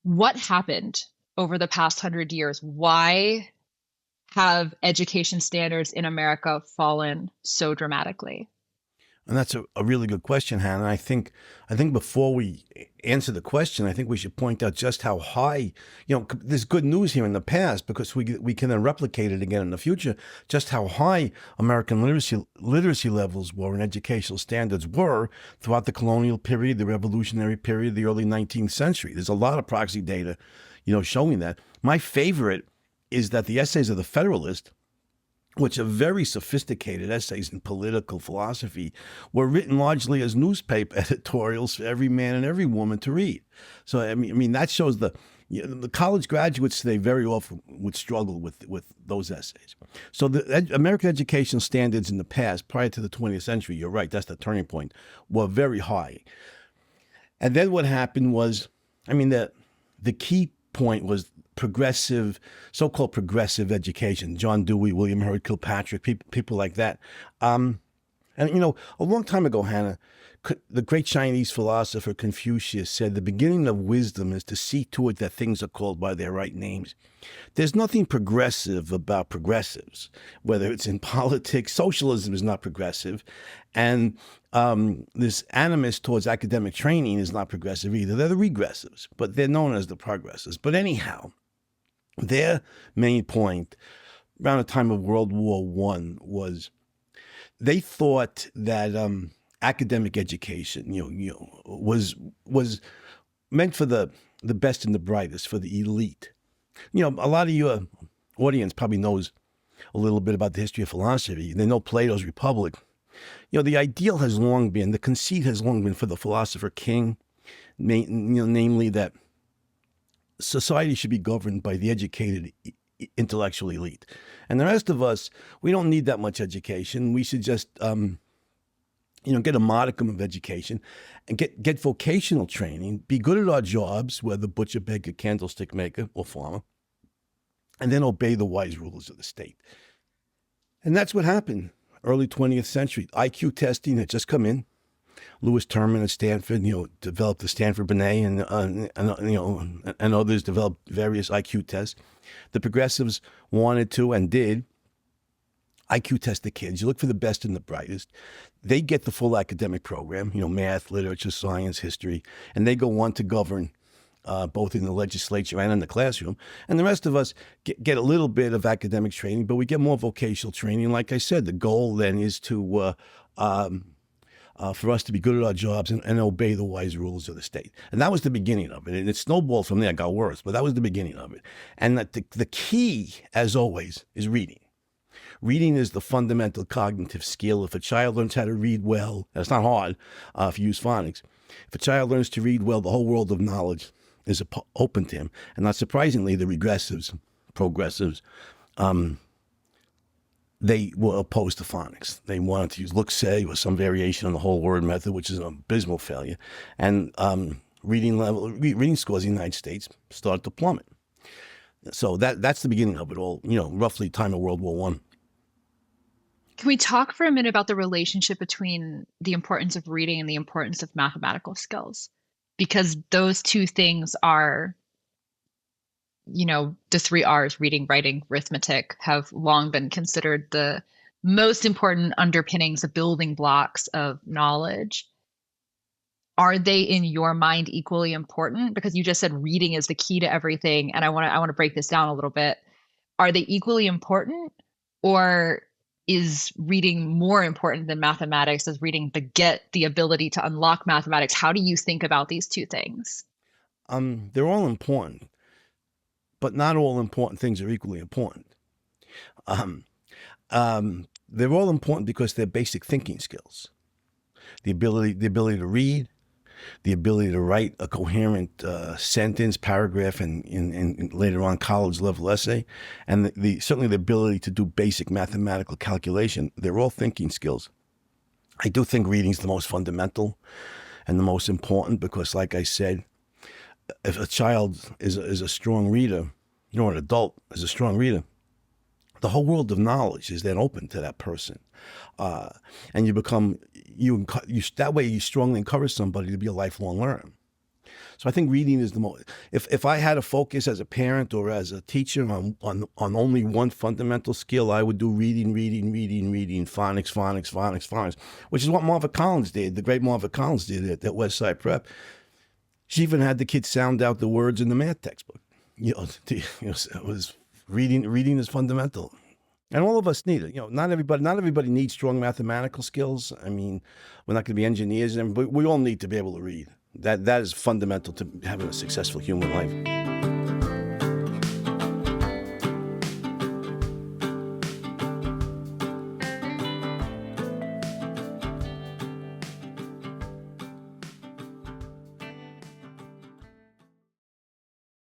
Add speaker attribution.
Speaker 1: What happened over the past 100 years? Why have education standards in America fallen so dramatically?
Speaker 2: And that's a really good question, Hannah. I think before we answer the question, I think we should point out just how high, there's good news here in the past because we can then replicate it again in the future, just how high American literacy levels were and educational standards were throughout the colonial period, the revolutionary period, the early 19th century. There's a lot of proxy data, showing that. My favorite is that the essays of the Federalist, which are very sophisticated essays in political philosophy, were written largely as newspaper editorials for every man and every woman to read. So I mean that shows the college graduates today very often would struggle with those essays. So the American education standards in the past, prior to the 20th century, you're right, that's the turning point, were very high. And then what happened was, the key point was progressive, so-called progressive education. John Dewey, William Howard Kilpatrick, people like that. And a long time ago, Hannah, the great Chinese philosopher Confucius said, the beginning of wisdom is to see to it that things are called by their right names. There's nothing progressive about progressives, whether it's in politics. Socialism is not progressive. And this animus towards academic training is not progressive either. They're the regressives, but they're known as the progressives. But anyhow, their main point around the time of World War I was they thought that academic education, was meant for the best and the brightest, for the elite. A lot of your audience probably knows a little bit about the history of philosophy. They know Plato's Republic. The ideal has long been, the conceit has long been for the philosopher king, namely that society should be governed by the educated intellectual elite. And the rest of us, we don't need that much education. We should just, get a modicum of education and get vocational training, be good at our jobs, whether butcher, baker, candlestick maker, or farmer, and then obey the wise rulers of the state. And that's what happened. Early 20th century, IQ testing had just come in. Lewis Terman at Stanford, developed the Stanford Binet, and others developed various IQ tests. The progressives wanted to and did IQ test the kids. You look for the best and the brightest. They get the full academic program, math, literature, science, history, and they go on to govern both in the legislature and in the classroom. And the rest of us get a little bit of academic training, but we get more vocational training. Like I said, the goal then is to for us to be good at our jobs and obey the wise rulers of the state. And that was the beginning of it. And it snowballed from there, it got worse, but that was the beginning of it. And that the key, as always, is reading. Reading is the fundamental cognitive skill. If a child learns how to read well, that's not hard if you use phonics. If a child learns to read well, the whole world of knowledge is open to him. And not surprisingly, the regressives, progressives, they were opposed to phonics. They wanted to use look-say or some variation on the whole word method, which is an abysmal failure. And reading scores in the United States started to plummet. So that's the beginning of it all, roughly time of World War One.
Speaker 1: Can we talk for a minute about the relationship between the importance of reading and the importance of mathematical skills? Because those two things are, the three R's, reading, writing, arithmetic, have long been considered the most important underpinnings, the building blocks of knowledge. Are they, in your mind, equally important? Because you just said reading is the key to everything, and I want to break this down a little bit. Are they equally important, or is reading more important than mathematics? Does reading beget the ability to unlock mathematics? How do you think about these two things?
Speaker 2: They're all important, but not all important things are equally important. They're all important because they're basic thinking skills. The ability to read, the ability to write a coherent sentence, paragraph, and later on college level essay, and certainly the ability to do basic mathematical calculation. They're all thinking skills. I do think reading is the most fundamental and the most important because, like I said, if a child is a strong reader, an adult is a strong reader, the whole world of knowledge is then open to that person. And that way you strongly encourage somebody to be a lifelong learner. So I think reading is the most. If I had to focus as a parent or as a teacher on only one fundamental skill, I would do reading, phonics, which is what Marva Collins did. The great Marva Collins did at Westside Prep. She even had the kids sound out the words in the math textbook. It was reading. Reading is fundamental. And all of us need it. Not everybody needs strong mathematical skills. I mean, we're not going to be engineers, but we all need to be able to read. That is fundamental to having a successful human life.